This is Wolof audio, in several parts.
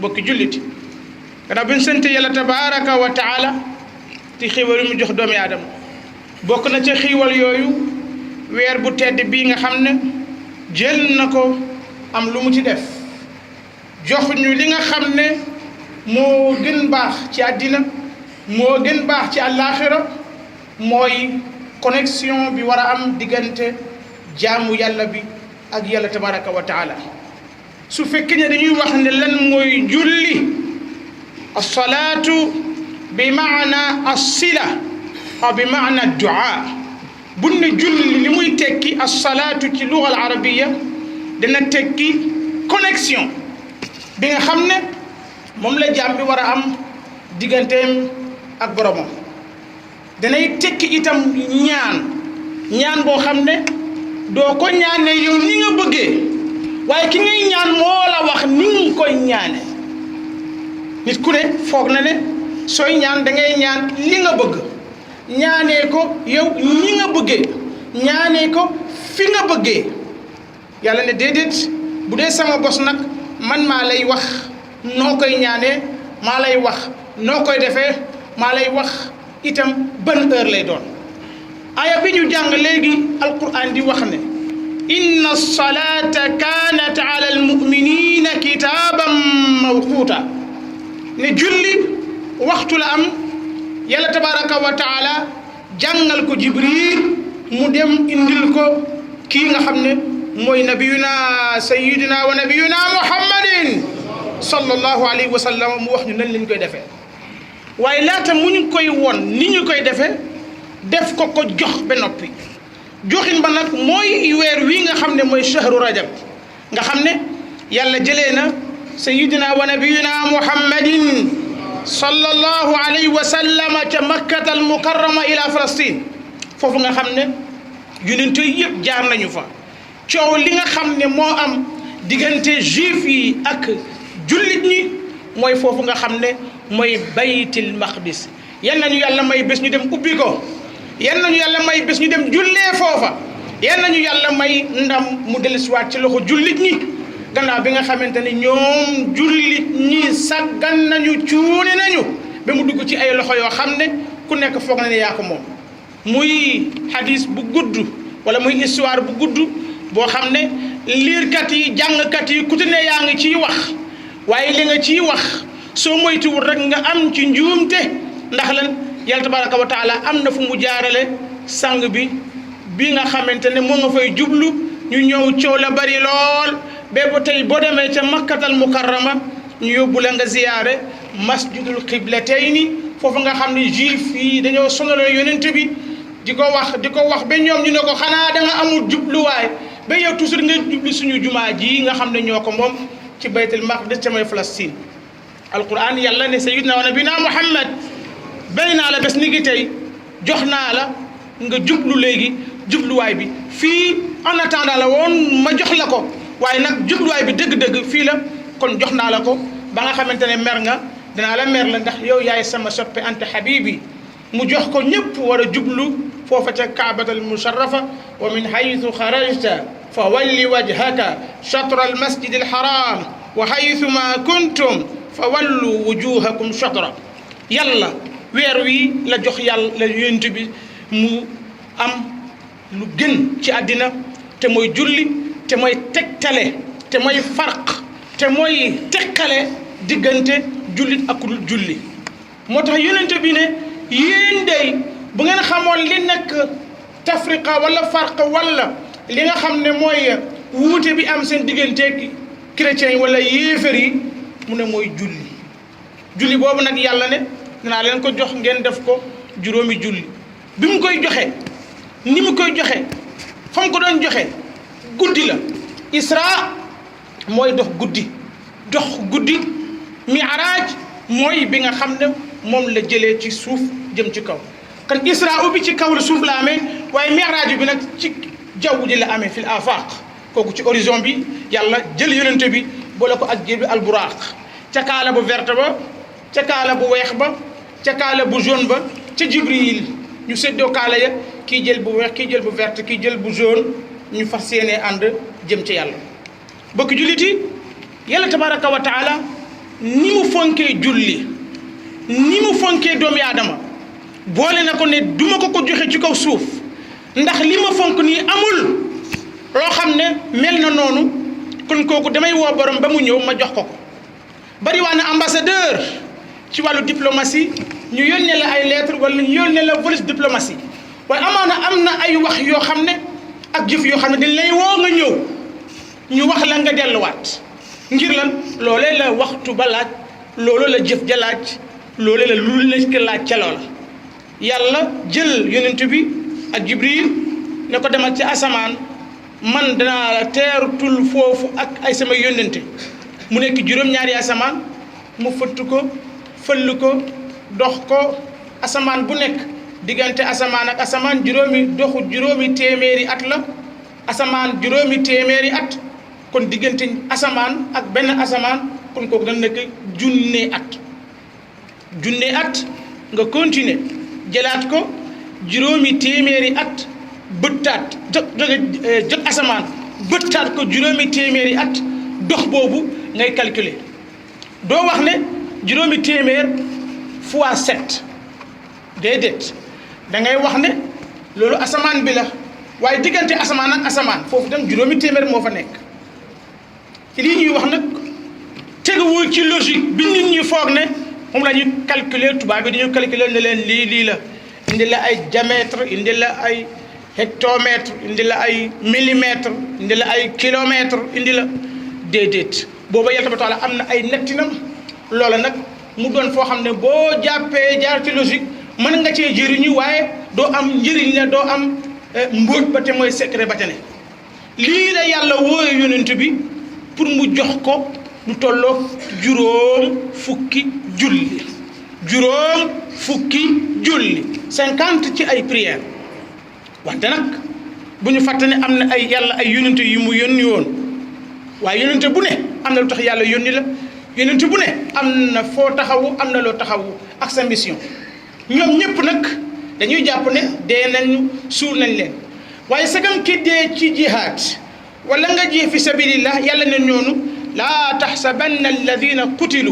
bokki julliti gannaaw bi ñu sant yàlla tabaraka wa taala ci xiiwal yu mu jox doomi aadama bokk na ca xiiwal yooyu weer bu tedd bii nga xam ne jël na ko am lu mu ci def jox ñu li nga xam ne moo gën baax ci àddina moo gën baax ci àllaaxira mooy connexion bi war a am diggante jaamu yàlla bi ak yàlla tabaraka wa taala su fekkee ne dañuy wax ne lan mooy julli as-salaatu bi maana as-sila aw bi maana duaa buñ ne julli li muy tekki as-salaatu ci luga al arabiya dina tekki connexion bi nga xam ne moom la jaam bi war a am digganteem ak boromam danay tekki itam ñaan boo xam ne doo ko ñaane yow ni nga bëggee waaye ki ngay ñaan moo la wax ni nga koy ñaane nit ku ne foog na ne sooy ñaan da ngay ñaan li nga bëgg ñaanee ko yow ni nga bëggee ñaanee ko fi nga bëggee yàlla ne déedéet bu dee sama bos nag man maa lay wax noo koy ñaanee maa lay wax noo koy defee maa lay wax itam ban heure lay doon aya bi ñu jàng léegi alquran di wax ne inna salata kanat ala almuminina kitaban mawquta ne julli waxtu la am yàlla tabaraka wa taala jàngal ko jibril mu dem indil ko kii nga xam ne mooy nabiyuna sayyidina wa nabiyuna muhammadin sallallahu alayhi wa sallam mu wax ñu nan lañ koy defee waaye laata mu ñu koy won ni ñu koy defee def ko jox ba noppi joxin ba nag mooy weer wi nga xam ne mooy shahru rajab nga xam ne yàlla jëlee na sayyidina wa nabiyuna muhammadin sallallahu alayhi wa sallam ca makkata al mukarrama ila Palestine foofu nga xam ne yonent yëpp jaar nañu fa coow li nga xam ne moo am diggante juif yi ak jullit ñi mooy foofu nga xam ne mooy baytil maqdis yal nañu yàlla may bés ñu dem ubbi ko yal nañu yàlla may bés ñu dem jullee foofa yal nañu yàlla may ndam mu dellusiwaat ci loxo jullit ñi gannaaw bi nga xamante ne ñoom jullit ñi saggan nañu cuune nañu ba mu dugg ci ay loxo yoo xam ne ku nekk foog na ne yaa ko moom muy hadis bu gudd wala muy histoire bu gudd boo xam ne liirkat yi jàngkat yi ku ci ne yaa ngi ciy wax waaye li nga ciy wax soo moytuwul rek nga am ci njuumte ndax lan yàlla tabaraka wa taala am na fu mu jaarale sang bi nga xamante ne moo nga fay jublu ñu ñëw coow la bari lool ba tey boo demee ca makkatal mukarrama ñu yóbbu la nga ziyaare masjidul qiblatayni foofu nga xam ne juif yi dañoo sonaloon yonent bi di ko wax ba ñoom ñu ne ko xanaa da nga amul jubluwaay ba yow toujours nga jublu suñu jumaa ji nga xam ne ñoo ko moom ci baytul maqdis ca mooy Palestine alquran yàlla ne sayyidina wa nabina muhammad bay naa la bés ni gi tey jox naa la nga jublu léegi jubluwaay bi fii en attendant la woon ma jox la ko waaye nag jubluwaay bi dëgg-dëgg fii la kon jox naa la ko ba nga xamante ne mer nga dinaa la mer la ndax yow yaay sama soppe anta habibi mu jox ko ñëpp war a jublu foofa ca kaabatal musharrafa wa min haythu xarajta fa walli wajhaka shatra al masjid al haram wa haythu ma kuntum fa wallu wujuhakum shatra yàlla weer wi la jox yàlla yonent bi mu am lu gën ci àddina te mooy julli te mooy tegtale te mooy farq te mooy teqale diggante jullit ak dul julli moo tax yonent bi ne yéen day bu ngeen xamoon li nekk tafriqa wala farq wala li nga xam ne mooy wuute bi am seen digganteeg chrétiens yi wala yéefar yi mu ne mooy julli boobu nag yàlla ne dinaa leen ko jox ngeen def ko juróomi julli bi mu koy joxe ni mu koy joxe fa mu ko doon joxe guddi la isra mooy dox guddi mi'raj mooy bi nga xam ne moom la jëlee ci suuf jëm ci kaw kan isra ubbi ci kaw la suuf la amee waaye mi'raj bi nag ci jaww ji la amee fil afaq kooku ci horizon bi yàlla jël yonente bi boole ko ak jébi alburaq ca kaala bu verte ba ca kaala bu weex ba ca kaala bu jaune ba ca jibril ñu séddoo kaala ya kii jël bu weex kii jël bu verte kii jël bu jaune ñu fas yéene ànd jëm ci yàlla bokk julliti yàlla tabaraka wa taala ni mu fonkee julli ni mu fonkee doomu aadama boole na ko ne duma ko joxe ci kaw suuf ndax li ma fonk nii amul loo xam ne mel na noonu kon kooku damay woo borom ba mu ñëw ma jox ko bari waa na ambassadeur ci wàllu diplomatie ñu yónnee la ay lettre wala ñu yónnee la police diplomatie waaye amaana am na ay wax yoo xam ne ak jëf yoo xam ne dañ lay woo nga ñëw ñu wax la nga delluwaat ngir lan loolee la waxtu ba laaj loolu la jëf ja laaj loolee la lu la ko laaj ca loola yàlla jël yonent bi ak Jibril ne ko demal ci asamaan man danaa la teerutul foofu ak ay sama yónnente mu nekk juróom-ñaari asamaan mu fëtt ko fëll ko dox ko asamaan bu nekk diggante asamaan ak asamaan juróomi téeméeri at la asamaan juróomi téeméeri at kon diggante asamaan ak benn asamaan kon kooku dana nekk junne at nga continuer jëlaat ko juróomi téeméeri at bëttaat jot asamaan bëttaat ko juróomi téeméeri at dox boobu ngay calculer doo wax ne juróomi téeméer fois 7 déedéet da ngay wax ne loolu asamaan bi la waaye diggante asamaan ak asamaan foofu tam juróomi téeméer moo fa nekk ci lii ñuy wax nag teguwul ci logique bi nit ñi foog ne moom la ñuy calculer tubaab bi dañuy calculer ne leen lii la indi la ay diamètre indi la ay hectomètre indi la ay millimètre indi la ay kilomètre indi la déedéet booba yàlla tabaaraka taala am na ay nettinam loola nag mu doon foo xam ne boo jàppee jaar ci logique mën nga cee jëriñu waaye doo am njëriñ la doo am mbóot ba te mooy secret ba te ne lii la yàlla wooye yonent bi pour mu jox ko lu tolloog juróom fukki julli 50 ci ay prière wante nag bu ñu fàtte ne am na ay yàlla ay yonent yu mu yónni woon waaye yonent bu ne am na lu tax yàlla yónni la yonent bu ne am na foo taxawu am na loo taxawu ak sa mission ñoom ñëpp nag dañuy jàpp ne dee nañu suul nañ leen waaye sagam ki dee ci jihaad wala nga jee fi sabilillah yàlla ne ñoonu laa taxsabanna alladina qutilu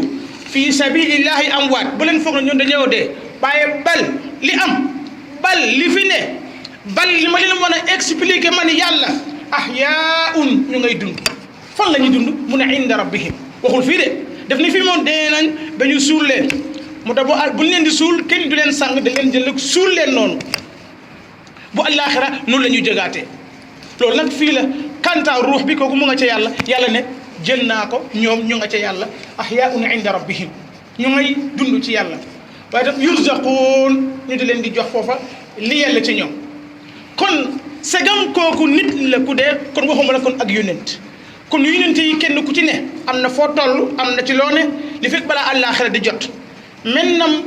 fi sabilillahi amwaat bu leen foog na ñoon dañoo dee waaye bal li fi ne bal li ma leen mën a expliquer man yàlla ahyaun ñu ngay dund fan la ñuy dund mu ne inda rabbihim waxul fii de def ni fii moom dee nañ ba ñu suul leen mu tax bu ñu leen di suul kenn du leen sang da leen jël suul leen noonu bu àllaaxira noonu la ñuy jëgaatee loolu nag fii la kanta ruux bi kooku mu nga ca yàlla ne jël naa ko ñoom ñu nga ca yàlla ahyaun inda rabbihim ñu ngay dund ci yàlla waaye tam yurzaquun ñu di leen di jox foofa li yàlla ci ñoom kon segam kooku nit la ku dee kon waxuma la kon ak yónent kon yónent yi kenn ku ci ne am na foo toll am na ci loo ne li fekk balaa àllaaxira di jot maintenant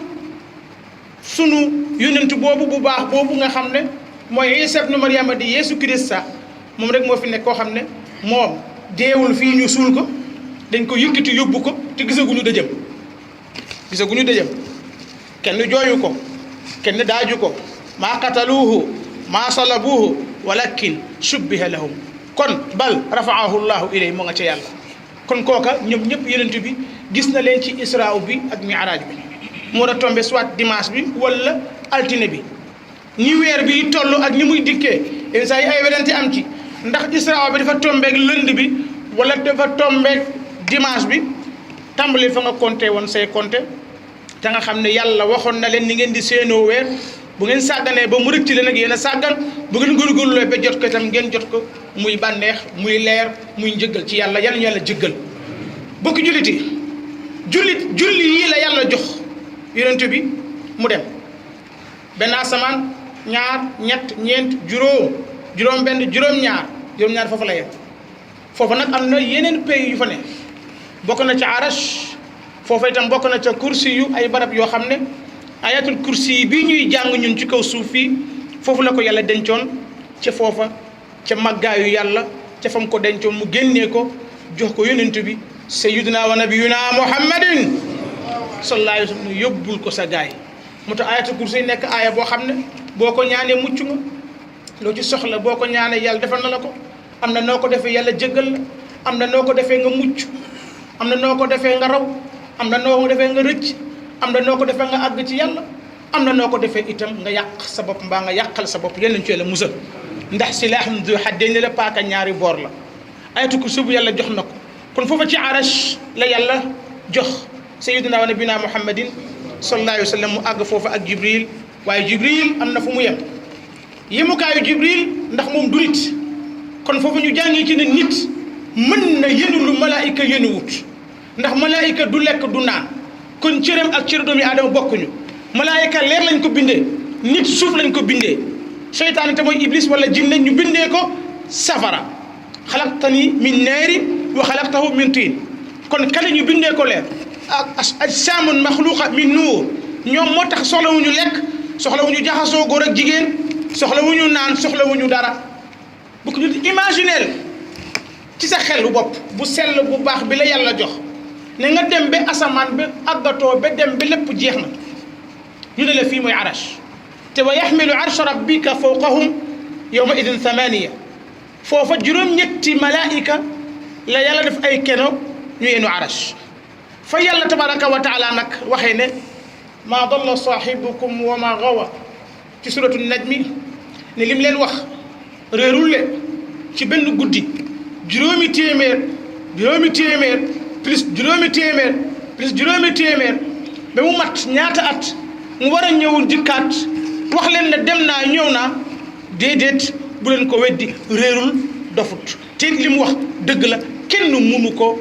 sunu yónent boobu bu baax boobu nga xam ne mooy Iisa ibnu Maryama di Yeesu Kirista moom rek moo fi nekk koo xam ne moom deewul fii ñu suul ko dañ ko yëkkati yóbbu ko te gisaguñu dëjëm kenn jooyu ko kenn daaju ko maa qataluuhu maa salabuuhu walakin shubbiha lahum kon bal rafaahu llahu ilay mu nga ca yàlla kon kooka ñoom ñëpp yonent bi gis na leen ci israa bi ak mi'raaj bi moo war a tombé soit dimanche bi wala altine bi ni weer bi toll ak ni muy dikkee yenn saa yi ay werante am ci ndax israa bi dafa tombeeg lënd bi wala dafa tombeeg dimanche bi tàmbali fa nga compté woon say compté te nga xam ne yàlla waxoon na leen ni ngeen di séenoo weer bu ngeen sàgganee ba mu rëcc leen ak yéen a sàggan bu ngeen góorgóorloo ba jot ko itam ngeen jot ko muy bànneex muy leer muy njëggal ci yàlla yal na yàlla jëggal bokki jullit julli yii la yàlla jox yonent bi mu dem benn asamaan ñaar ñett ñeent juróom benn juróom-ñaar foofu la yem foofu nag am na yeneen pays yu fa ne bokk na ca arash foofu itam bokk na ca kursi yu ay barab yoo xam ne ayatul kursi yi bii ñuy jàng ñun ci kaw suuf fii foofu la ko yàlla dencoon ca foofa ca màggaayu yàlla ca fam ko dencoon mu génnee ko jox ko yonent bi sayyiduna wa nabiyuna muhammadin sallallahu alayhi wa sallam yóbbul ko sa gaay moo tax ayatul kursi yi nekk aaya boo xam ne boo ko ñaanee mucc nga loo ci soxla boo ko ñaanee yàlla defal na la ko am na noo ko defee yàlla jéggal la am na noo ko defee nga mucc am na noo ko defee nga raw am na noo ko defee nga rëcc am na noo ko defee nga àgg ci yàlla am na noo ko defee itam nga yàq sa bopp mbaa nga yàqal sa bopp yéen lañ ci yàlla musal ndax silaaxum du haddayni la paaka ñaari boor la ayatu kursi bu yàlla jox na ko kon foofa ci arash la yàlla jox sayyidina wa nabina muhammadin sallallahu alayhi wa sallam mu àgg foofa ak jibril waaye jibril am na fu mu yem yemukaayu jibril ndax moom du nit kon foofu ñu jàngee ci ne nit mën na yenu lu malaayika yenu wut ndax malaayika du lekk du naan kon cëram ak cër doomi aadama bokkuñu malaayika leer lañ ko bindee nit suuf lañ ko bindee seytaane te mooy iblis wala jinne ñu bindee ko safara xalaqtani min naari wa xalaqtahu min tiin kon kale ñu bindee ko leer ak ajsaamun maxluqa min nuur ñoom moo tax soxlawuñu lekk soxlawuñu jaxasoo góor ak jigéen soxlawuñu naan soxlawuñu dara bu ko ñu imagineel ci sa xelu bopp bu sell bu baax bi la yàlla jox ne nga dem ba asamaan ba àggatoo ba dem ba lépp jeex na ñu ne la fii mooy arash te wa yaxmilu arsha rabbika fawqahum yawma idin thamaniya foofa juróom-ñetti malaayika la yàlla def ay keno ñu yenu arash fa yàlla tabaraka wa taala nag waxee ne maa dalla saahibukum wa ma gawa ci suratu najmi ne lim leen wax réerul le ci benn guddi juróomi téeméer plus juróomi téeméer plus juróomi téeméer ba mu mat ñaata at mu war a ñëw dikkaat wax leen ne dem naa ñëw naa déedéet bu leen ko weddi réerul dofut te li mu wax dëgg la kenn munu ko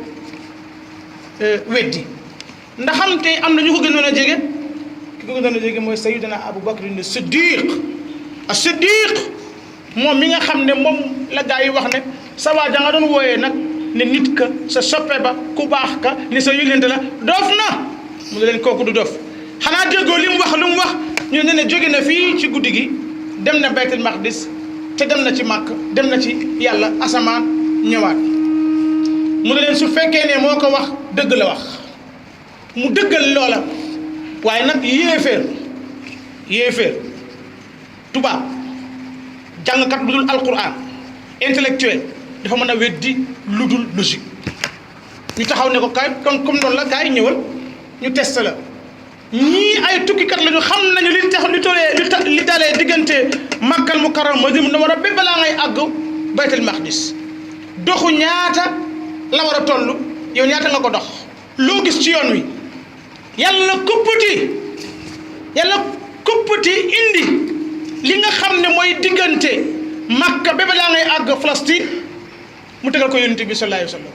weddi ndax xam te am na ñu ko gënoon a jege ki ko gënoon a jege mooy Sayyidina Abu Bakr as-Siddiq moom mi nga xam ne moom la gaa yi wax ne sa waa ja nga doon wooyee nag ne nit ka sa soppe ba ku baax ka ne sa yónnente la doof na mu ne leen kooku du dof xanaa déggoo li mu wax ñu ne jóge na fii ci guddi gi dem na baytul maqdis te dem na ci màkk dem na ci yàlla asamaan ñëwaat mu ne leen su fekkee ne moo ko wax dëgg la wax mu dëggal loola waaye nag yéeféer tubaab jàngkat bu dul alquran intellectuel dafa mën a weddi lu dul logique ñu taxaw ne ko kaay kon comme noonu la kaay ñëwal ñu test la ñii ay tukkikat la ñu xam nañu li tax li dalee diggante Makkal Mukarram Madina Munawwara ba balaa ngay àgg baytul maqdis doxu ñaata la war a toll yow ñaata nga ko dox loo gis ci yoon wi yàlla kupputi indi li nga xam ne mooy diggante Makka ba balaa ngay àgg Palestine mu tegal ko yonent bi sallallahu alayhi wa sallam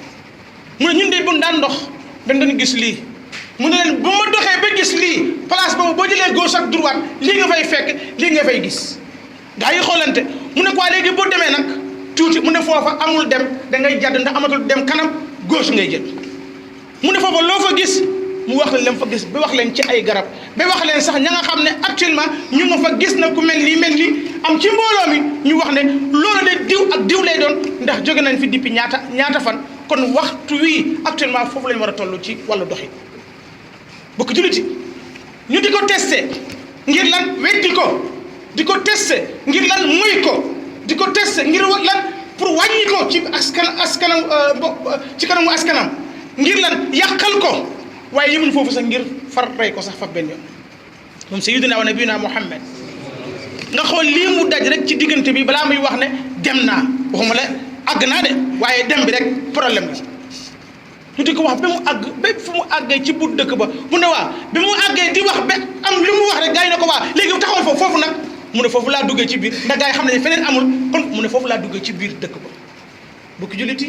mu ne ñun de bu daan dox dañ doon gis lii mu ne leen bu ma doxee ba gis lii place boobu boo jëlee gauche ak droite lii nga fay fekk lii nga fay gis gaa yi xoolante mu ne quoi léegi boo demee nag tuuti mu ne foofa amul dem da ngay jàdd ndax amatul dem kanam gauche ngay jël mu ne foofa loo fa gis mu wax leen fa gis ba wax leen ci ay garab ba wax leen sax ña nga xam ne actuellement ñu nga fa gis na ku mel nii am ci mbooloo mi ñu wax ne loolu de diw ak diw lay doon ndax jóge nañ fi depuis ñaata fan kon waxtu wii actuellement foofu lañ war a toll ci wàllu doxi bokk julliti ñu di ko testé ngir lan weddi ko di ko testé ngir lan muy ko di ko testé ngir lan pour wàññi ko ci kanamu askanam ngir lan yàqal ko waaye yemuñ foofu sax ngir far rey ko sax fa benn yoon moom sayyidina wa nabiyina Muhammad nga xool lii mu daj rek ci diggante bi balaa muy wax ne dem naa waxuma la àgg naa de waaye dem bi rek problème la ñu di ko wax ba mu àgg ba fu mu àggee ci buut dëkk ba mu ne waa bi mu àggee di wax ba am li mu wax rek gars yi ne ko waa léegi taxawal foofu nag mu ne foofu laa duggee ci biir ndax gars yi xam nañu feneen amul kon mu ne foofu laa duggee ci biir dëkk ba bukki julliti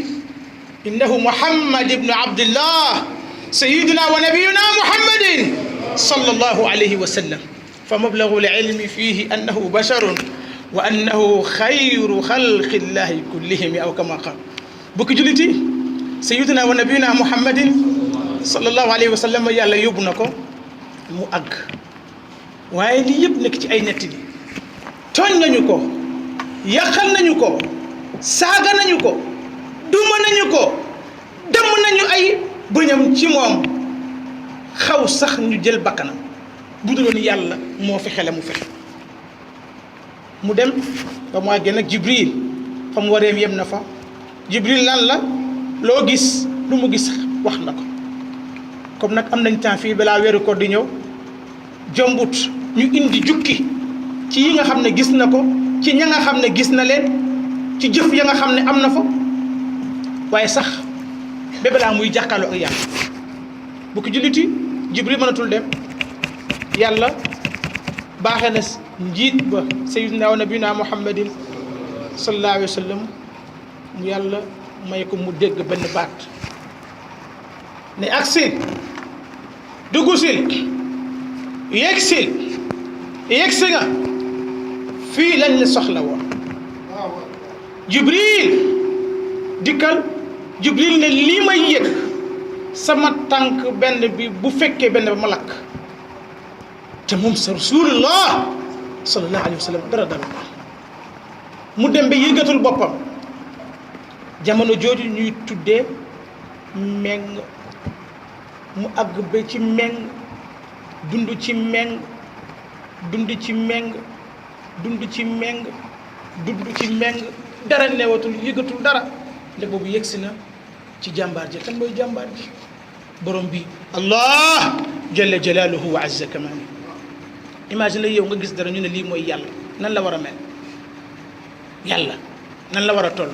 innahu Muhammad ibnu Abdillah sayyidina wa nabiyuna Muhammadin sallallahu alayhi wa sallam fa mablagu l-ilmi fihi annahu basharun wa annahu xayru xalqi llahi kullihim aw kama qaal bukki julliti sayyidina wa nabiyuna Muhammadin sallallahu alayhi wa sallam yàlla yóbbu na ko mu àgg waaye lii yëpp nekk ci ay netti bi tooñ nañu ko yàqal nañu ko saaga nañu ko duma nañu ko dem nañu ay bëñam ci moom xaw sax ñu jël bakkanam bu dul woon yàlla moo fexe la mu fexe mu dem ba mu àggee nag Jibril fa mu wareem yem na fa Jibril lan la loo gis lu mu gis wax na ko comme nag am nañ temps fii balaa weeru koor di ñëw jombut ñu indi jukki ci yi nga xam ne gis na ko ci ña nga xam ne gis na leen ci jëf ya nga xam ne am na fa waaye sax ba balaa muy jàkkaarloo ak yàlla bu ko julliti Jibril mënatul dem yàlla baaxee na njiit ba sayyidina wa nabiyina Muhammadin sallallahu alayhi wa sallam mu yàlla may ko mu dégg benn baat ne agsil duggusil yegsi nga fii lañ la soxla woon Jibril dikkal Jibril ne lii may yëg sama tànk benn bi bu fekkee benn ba ma lakk te moom sa rasulullah sallallahu alayhi wa sallam dara dara mu dem ba yëgatul boppam jamono jooju ñuy tuddee meng mu àgg ba ci meng dund ci meng dund ci meng dund ci meng dund ci meng dara neewatul yëgatul dara nde boobu yegsi na ci jàmbaar ji kan mooy jàmbaar ji borom bi allah jalla jalaaluhu wa azza kamaali imagine yow nga gis dara ñu ne lii mooy yàlla nan la war a mel yàlla nan la war a toll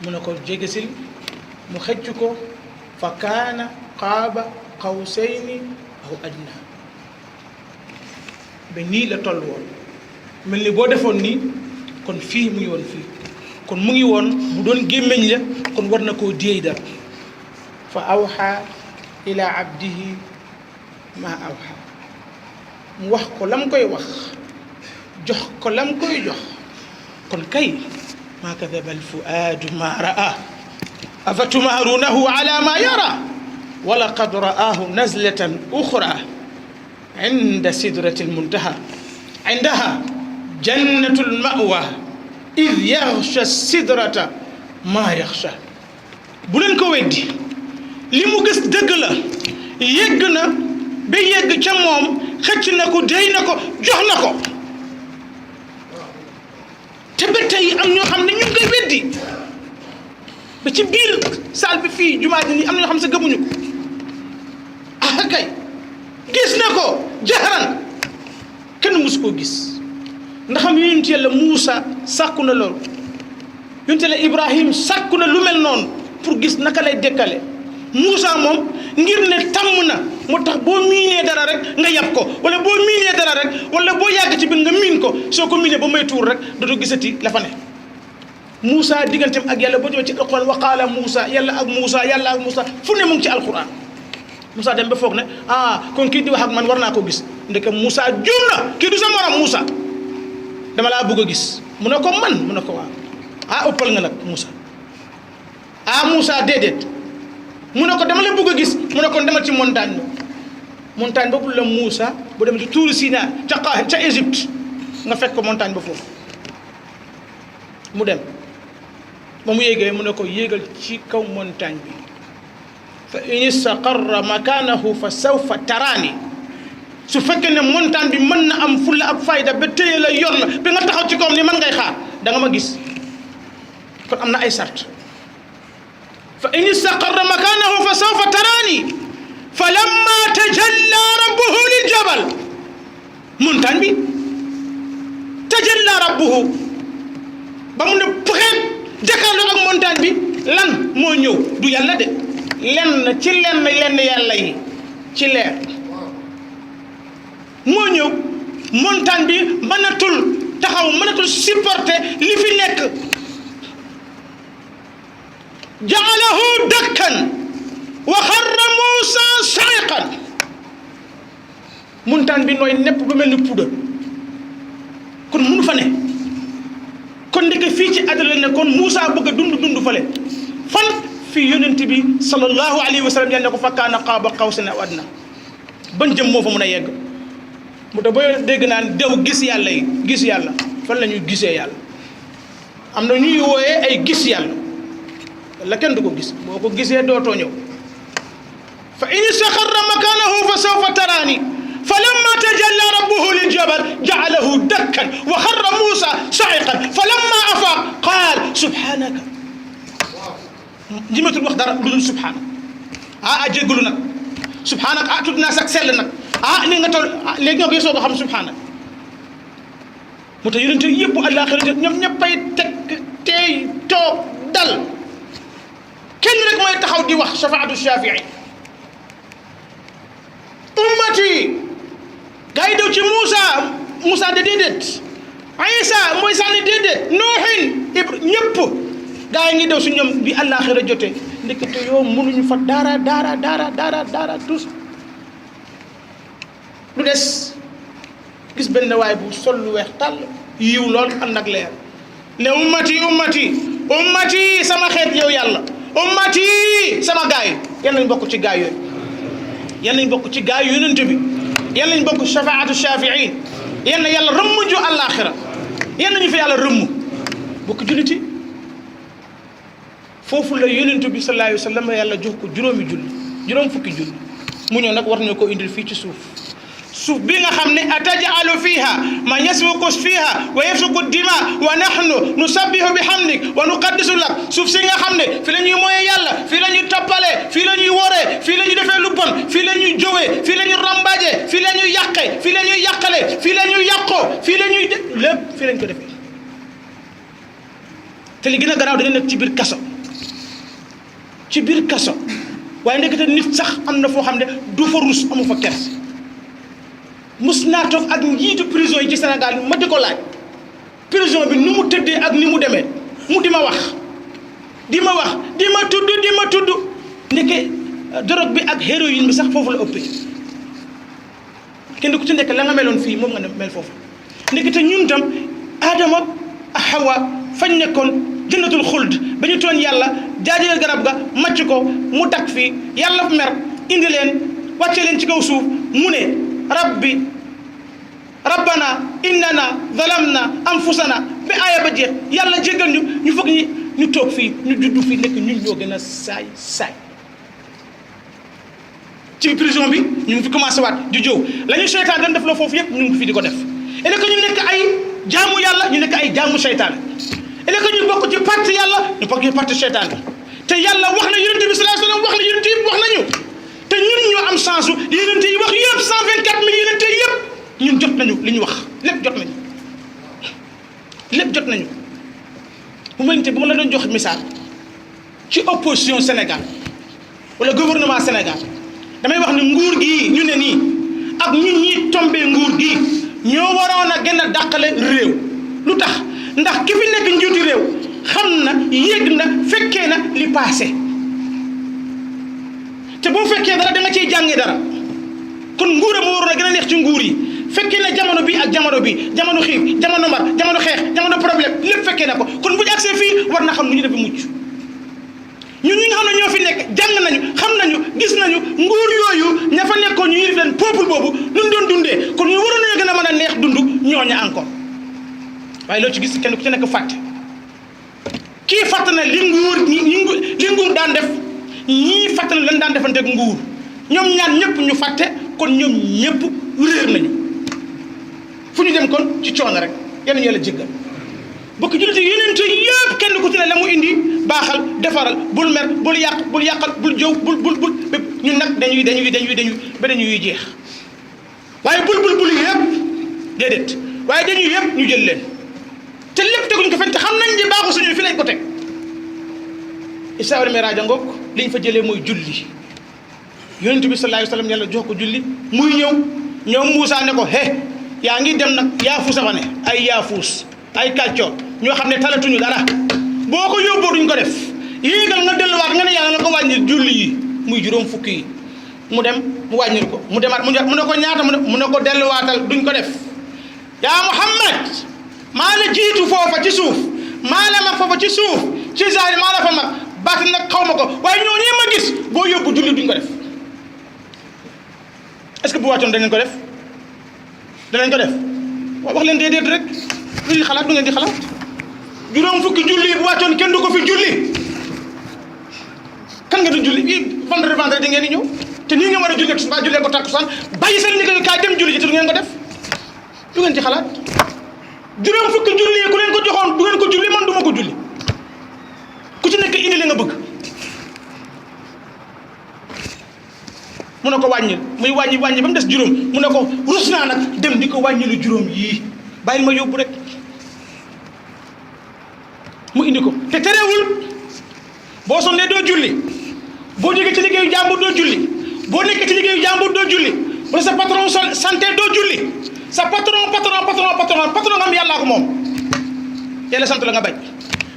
mu ne ko jegesil mu xëcc ko fa kaana qaaba qawsayni aw adna ba nii la toll woon mel ni boo defoon nii kon fii mu ngi woon fii kon mu ngi woon bu doon gémmeñ la kon war na koo déey dara fa awxa ila abdihi ma awxa mu wax ko lam koy wax jox ko lam koy jox kon kay ma kadaba alfuaadu ma ra'a afa tumaarunahu ala ma yara wa laqad ra'aahu nazlatan uxra inda sidrati almuntaha indaha jannatu almawa id yaxsha sidrata maa yaxsha bu leen ko weddi li mu gis dëgg la yegg na ba yegg ca moom xëcc na ko déy na ko jox na ko te ba tey am ñoo xam ne ñu ngi koy weddi ba ci biir saal bi fii jumaa ji nii am na ñoo xam ne gëmuñu ko ah kay gis na ko jaharan kenn mus koo gis ndax am yonent Yàlla Muusa sàkku na loolu yonent Yàlla Ibrahim sàkku na lu mel noonu pour gis naka lay dekkale Muusa moom ngir ne tàmm na moo tax boo miinee dara rek nga yab ko wala boo miinee dara rek wala boo yàgg ci biir nga miin ko soo ko miinee ba may tuur rek dootoo gisati la fa ne Muusa digganteem ak yàlla boo demee ci alquran wa qaala Muusa yàlla ak Muusa fu ne mu ngi ci alquran Muusa dem ba foog ne kon kii di wax ak man war naa ko gis ndeke Muusa juum na kii du sa morom Muusa dama laa bëgg a gis mu ne ko man mu ne ko waaw ëppal nga nag Muusa Muusa déedéet mu ne ko dama la bëgg a gis mu ne ko demal ci montagne boobu la Muusa bu dem ci tuuru Sina ca Égypte nga fekk ko montagne ba foofu mu dem ba mu yéegee mu ne ko yéegal ci kaw montagne bi fa in istaqarra makanahu fa sawfa taraani su fekkee ne montagne bi mën na am fulla ak fayda ba téye la yor la ba nga taxaw ci kawam ni man ngay xaar da nga ma gis kon am na ay sart fa in istaqarra makanahu fa sawfa taraani fa lamma tajalla rabbuhu lil jabal montagne bi tajalla rabbuhu ba mu ne puxeet jàkkaarloo ak montagne bi lan moo ñëw du yàlla de lenn ci lenn yàlla yi ci leer moo ñëw montagne bi mënatul taxaw mënatul supporter li fi nekk ja'alahu dakkan wa xarra Muusa sa'iqan montagne bi nooy nepp ba mel ni puudar kon munu fa ne kon ndeke fii ci àdduna ne kon Muusa bëgg a dund fale fan fii yonent bi sallallahu alayhi wa sallam yàlla ne ko fa kaana qaaba qawsayni aw adnaa ban jëm moo fa mun a yegg mu tax ba dégg naan dew gis yàlla fan la ñuy gisee yàlla am na ñuy wooyee ay gis yàlla la kenn du ko gis boo ko gisee dootoo ñëw fa in istaqarra makanahu fa sawfa taraani fa lamma tajalla rabbuhu lil jabal ja'alahu dakkan wa xarra Muusa sa'iqan fa lamma afaaq qaal subhanaka jimatul wax dara lu dul subhanaka jéggalu nag subhanak ah tudd naa sax sell nag ah ni nga toll ah léegi nga koy soog a xam subhanak moo tax yonente yëpp àllaaxira jot ñoom ñëppay teg tey toog dal kenn rek mooy taxaw di wax shafaatu shafii ummati gaa yi daw ci Moussa de déedéet Isa mooy sànni déedéet Nuuhin ñëpp gaa yi ngi daw si ñoom bi àllaaxira jotee ndekete yow mënuñu fa dara tous lu des gis benn waay bu sol lu weex tàll yiw lool ànd ak leer ne ummati sama xeet yow yàlla ummati sama gaay yan lañ bokk ci gaay yooyu yan lañ bokk ci gaay yonent bi yan lañ bokk shafaatu shafiin yan na yàlla rëmm ju àllaaxira yan nañu fi yàlla rëmm bokk julliti foofu la yonent bi sallallahu alayhi wa sallam yàlla jox ko juróom fukki julli mu ñëw nag war nañu ko indil fii ci suuf bi nga xam ne atajalu fiha man yasfuku fiha wa yafsuku dima wa nahnu nusabbihu bihamdik wa nuqaddisu lak suuf si nga xam ne fi la ñuy mooyee yàlla fii la ñuy toppalee fii la ñuy woree fii la ñuy defee lu bon fii la ñuy jowee fii la ñuy rambaaje fii la ñuy yàqee fii la ñuy yàqale fii la ñuy yàqoo fii la ñuy lépp fii lañ ko defee te li gën a garaaw dañu nekk ci biir kaso waaye ndekete nit sax am na foo xam ne du fa rus amu fa kers mus naa toog ak njiitu prison yi ci Sénégal ma di ko laaj prison bi nu mu tëddee ak ni mu demee mu di ma wax di ma tudd ndeke drogue bi ak héroïne bi sax foofu la ëppee kenn ku ci nekk la nga meloon fii moom nga mel foofu ndekete ñun tam Adama ak Hawa fañ nekkoon jannatul xuld ba ñu tooñ yàlla jaajël garab ga màcc ko mu takk fii yàlla mer indi leen wàcce leen ci kaw suuf mu ne rabbana innana zalamna anfusana bi aaya ba jeex yàlla jéggal ñu foog ñu toog fii ñu juddu fii nekk ñun ñoo gën a saay ci prison bi ñu ngi fi commencé waat di jow la ñu seytaan dañ def la foofu yëpp ñu ngi fi di ko def et que ñu nekk ay jaamu yàlla ñu nekk ay jaamu seytaan et que ñu bokk ci parti yàlla ñu bokk ci parti seytaan bi te yàlla wax na yonent bi sallallahu alayhi wasallam wax na yonent yi wax nañu te ñun ñoo am chance yonent yi wax yëpp 124 000 yonent yëpp ñun jot nañu li ñu wax lépp jot nañu bu mel ni bu ma la doon jox misaal ci opposition Sénégal wala gouvernement Sénégal damay wax ni nguur gii ñu ne nii ak ñun ñi tombé nguur gii ñoo waroon a gën a dàqale réew lu tax ndax ki fi nekk njiitu réew xam na yéeg na fekkee na li passé te boo fekkee dara da nga ciy jàngee dara kon nguur moo waroon a gën a neex ci nguur yi fekkee na jamono bi ak jamono bi jamono xiif jamono mar jamono xeex jamono problème lépp fekkee na ko kon bu ñu agsee fii war na xam nu ñu def bi mucc ñun ñi nga xam ne ñoo fi nekk jàng nañu xam nañu gis nañu nguur yooyu ña fa nekkoon ñu yilif leen peuple boobu nun doon dundee kon ñu waroon nañu gën a mën a neex dund ñooña encore waaye loo ci gis kenn ku ci nekk fàtte kii fàtte na li nguur daan def ñii fàtte na lan daan defanteeg nguur ñoom ñaan ñëpp ñu fàtte kon ñoom ñëpp réer nañu fu ñu dem kon ci coono rek yal nañu yàlla jéggal bokk jullit yi yonent yëpp kenn ku ci ne la mu indi baaxal defaral bul mer bul yàq bul yàqal bul jëw bul ñun nag dañuy ba dañuy jeex waaye bul yëpp déedéet waaye dañuy yëpp ñu jël leen te lépp teguñ ko fen te xam nañ ni baaxu suñu fi lañ ko teg Israa wal Mi'raaj ngoog liñ fa jëlee mooy julli yonent bi sallallahu alayhi wa sallam yàlla jox ko julli muy ñoom Muusaa ne ko yaa ngi dem nag yaafuus a fa ne ay yaafuus ay kàccoor ñoo xam ne talatuñu dara boo ko yóbboo duñ ko def yéegal nga delluwaat nga ne yàlla na ko wàññi julli yi muy juróom fukki yi mu dem mu wàññil ko mu demaat mu ne ko ñaata mu ne ko delluwaatal duñ ko def yaa Muhammad maa la jiitu foofa ci suuf maa la mag foofa ci suuf ci zaahir maa la fa mag baatin nag xaw ma ko waaye ñooñu ma gis boo yóbbu julli duñ ko def est-ce que bu wàccoon danañ ko def waaw wax leen déedéet rek lu ñuy xalaat du ngeen di xalaat juróom fukki julli bu wàccoon kenn du ko fi julli kan nga du julli vendredi di ngeen di ñëw te nii nga war a jullee tisbaar jullee ko takkusaan bàyyi seen liggéey kaay dem julli ji te du ngeen ko def du ngeen ci xalaat juróom fukki julli ku leen ko joxoon du ngeen ko julli man du ma ko julli ku ci nekk indi li nga bëgg mu ne ko wàññil muy wàññi ba mu des juróom mu ne ko rus naa nag dem di ko wàññilu juróom yii bàyyil ma yóbbu rek mu indi ko te terewul boo sonnee doo julli boo jógee ci liggéeyu jàmbur doo julli boo nekkee ci liggéeyu jàmbur doo julli bu sa patron santé doo julli sa patron nga am yàllaa ko moom yàlla sant la nga bañ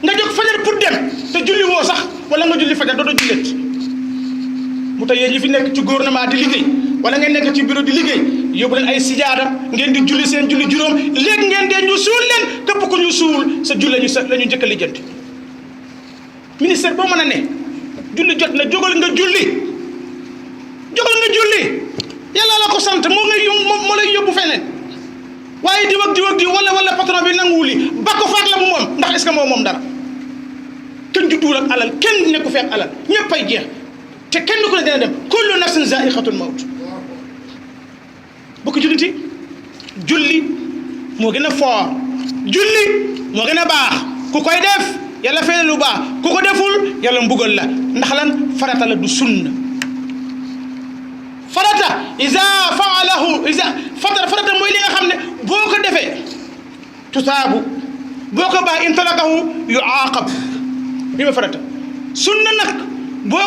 nga jóg fajar pour dem te julli woo sax wala nga julli fajar doo julleet mu tax yéen ñi fi nekk ci gouvernement di liggéey wala ngeen nekk ci bureau di liggéey yóbbu leen ay sijaada ngeen di julli seen julli juróom léegi ngeen dee ñu suul leen képp ku ñu suul sa julli la ñu njëkk a lijjanti ministère boo mën a ne julli jot na jógal nga julli yàlla la ko sant moo lay yóbbu feneen waaye diw ak diw wala patron bi nanguwuli ba ko faat la mu moom ndax est-ce que moom dara kenn judduwul ak alal kenn nekku fi ak alal ñëpp ay jeex te kenn ku ne dina dem kullu nafsin zaiqatul mawt bokk julliti julli moo gën a fort julli moo gën a baax ku koy def yàlla fay lu baax ku ko deful yàlla mbugal la ndax lan farata la du sunna farata farata mooy li nga xam ne boo ko defee tusaabu boo ko baax in talakahu yuaqab li ma farata sunna nag boo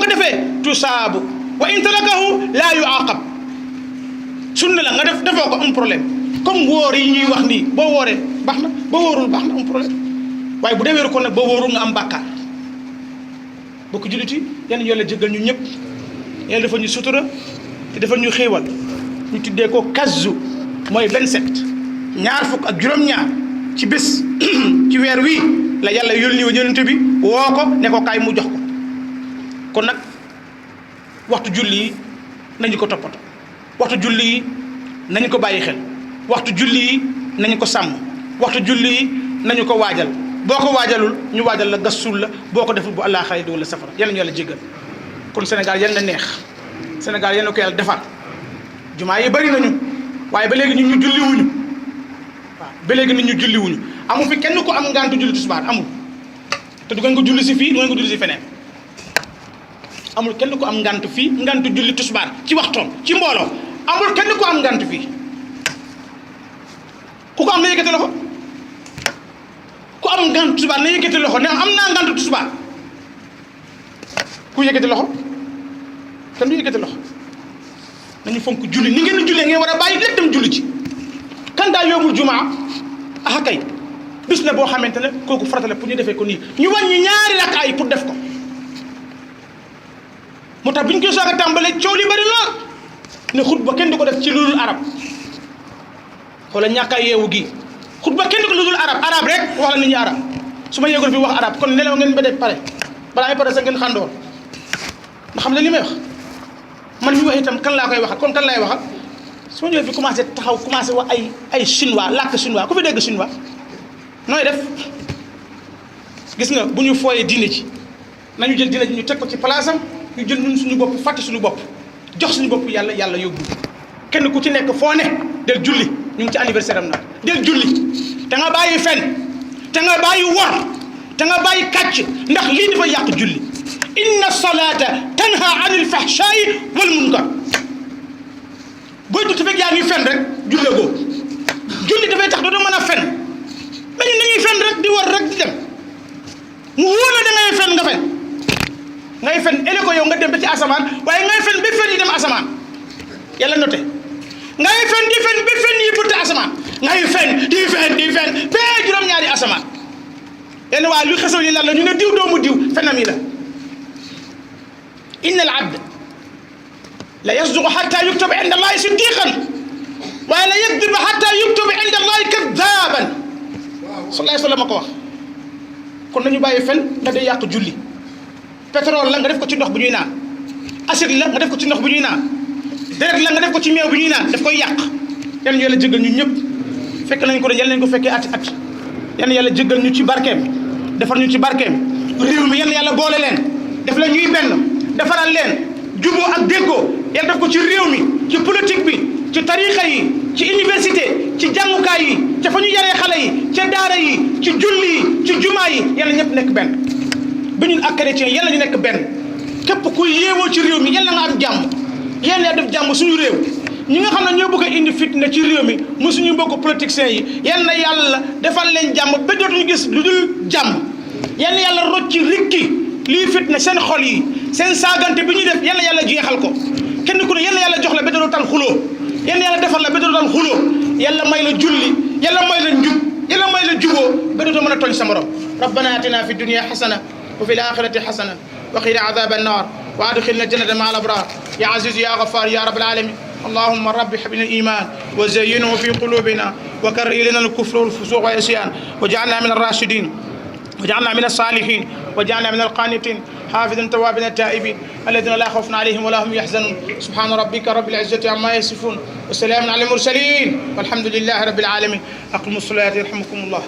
ko defee tusaabu wa in talakahu laa yuaqab sunna la nga defoo ko am problème comme wóor yi ñuy wax nii boo wooree baax na boo wóorul baax na am problème waaye bu dee wéeru ko nag boo wóorul nga am bàkkaar bokk jullit yi yàlla yàlla jéggal ñu ñëpp yàlla dafa ñu sutura te dafa ñu xéewal ñu tuddee ko kazu mooy 27 ñaar fukk ak juróom-ñaar ci bés ci weer wii la yàlla yónni wa yonent bi woo ko ne ko kaay mu jox ko kon nag waxtu julli yi nañu ko toppatoo waxtu julli yi nañu ko bàyyi xel waxtu julli yi nañu ko sàmm waxtu julli yi nañu ko waajal boo ko waajalul ñu waajal la gas suul la boo ko deful bu àllaa xarit wala safara yàlla ñu yàlla jéggal kon Sénégal yal na neex Sénégal yal na ko yàlla defar jumaa yi bari nañu waaye ba léegi ñu julli wuñu waaw ba léegi nit ñu julli wuñu amul fi kenn ko am ngantu julli tisbaar amul te du ngeen ko julli si fii du ngeen ko julli si feneen amul kenn ko am ngantu fii ngantu julli tisbaar ci waxtoom ci mbooloo amul kenn ko am ngantu fii ku ko am na yëkkati loxo ku am ngantu tisbaar na yëkkati loxo ne am naa ngantu tisbaar ku yëkkati loxo kenn du yëkkati loxo nañu fonk julli ni ngeen di jullee ngeen war a bàyyi lépp dem julli ci kandaa yoomul jumaa ah kay bis la boo xamante ne kooku farata la pour ñu defee ko nii ñu wàññi ñaari rakkaa yi pour def ko moo tax bi ñu koy soog a tàmbalee coow li bari lool ne xutba kenn du ko def ci lu dul arab xoola ñàkk a yeewu gi xutba kenn du ko lu dul arab rek wax la nit ñi arab su ma yéegoon fi wax arab kon nelaw ngeen ba def pare balaa ay pare sa ngeen xàndoor nga xam ne li may wax man mi wax itam kan laa koy waxal kon kan lay waxal su ma ñëwee fi commencé taxaw commencé wax ay chinois làkk chinois ku fi dégg chinois nooy def gis nga bu ñu fooyee diine ci nañu jël diine ji ñu teg ko ci place am ñu jël ñun suñu bopp fàtte suñu bopp jox suñu bopp yàlla yóbbu kenn ku ci nekk foo ne del julli ñu ngi ci anniversaire am nag del julli te nga bàyyi fen te nga bàyyi wor te nga bàyyi kàcc ndax lii dafa yàq julli inna salata tanha anil fahshai wal munkar booy du fekk yaa ngi fen rek julle goo julli dafay tax doo mën a fen dañu nañuy fen rek di war rek di dem mu wóor la da ngay fen ngay fen ele ko yow nga dem ba ci asamaan waaye ngay fen ba fen yi dem asamaan yàlla noté ngay fen di fen ba fen yi bëtt asamaan ngay fen di fen ba juróom-ñaari asamaan yenn waaye lu xesaw yi lan la ñu ne diw doomu diw fenam yi la inna al abd la yasduqu xatta yuktaba inda allahi siddiqan waaye la yakdibu xatta yuktaba inda allahi kadaban sallallahu alayhi wa sallam ko wax kon nañu bàyyi fen ndax day yàq julli pétrole la nga def ko ci ndox bu ñuy naan acide la nga def ko ci ndox bu ñuy naan deret la nga def ko ci meew bu ñuy naan daf koy yàq yal na yàlla jéggal ñu ñëpp fekk nañ ko de yal nañ ko fekkee at yal na yàlla jéggal ñu ci barkeem defar ñu ci barkeem réew mi yal na yàlla boole leen def la ñuy benn defaral leen juboo ak déggoo yàlla def ko ci réew mi ci politique bi ci tarixa yi ci université ci jàngukaay yi ca fa ñu yaree xale yi ca daara yi ci julli yi ci jumaa yi yàlla ñëpp nekk benn bi ñun ak chrétien yàlla ñu nekk benn képp ku yeewoo ci réew mi yàlla nga am jàmm yal na def jàmm suñu réew ñi nga xam ne ñoo bëgg a indi fitna ci réew mi mu suñu mbokku politiciens yi yal na yàlla defal leen jàmm ba dootuñu gis lu dul jàmm yal na yàlla rocci rikki lii fitna seen xol yi seen saagante bi ñuy def yal na yàlla jeexal ko kenn ku ne yal na yàlla jox la ba dootoo tal xuloo yal na yàlla defal la ba dootoo tal xuloo yàlla may la julli yàlla may la njub yàlla may la juboo ba dootoo mën a tooñ sa morom rabbana atina fi dunya hasana wa fil akhirati hasana wa qina adhaba an-nar wa adkhilna jannata ma'a al-abrar ya aziz ya ghaffar ya rabbal alamin اللهم رب حبنا الإيمان وزينه في قلوبنا وكره إلينا الكفر والفسوق والعصيان واجعلنا من الراشدين واجعلنا من الصالحين واجعلنا من القانتين حافظا توابين التائبين الذين لا خوف عليهم ولا هم يحزنون سبحان ربك رب العزة عما يصفون وسلام على المرسلين والحمد لله رب العالمين أقيموا الصلاة يرحمكم الله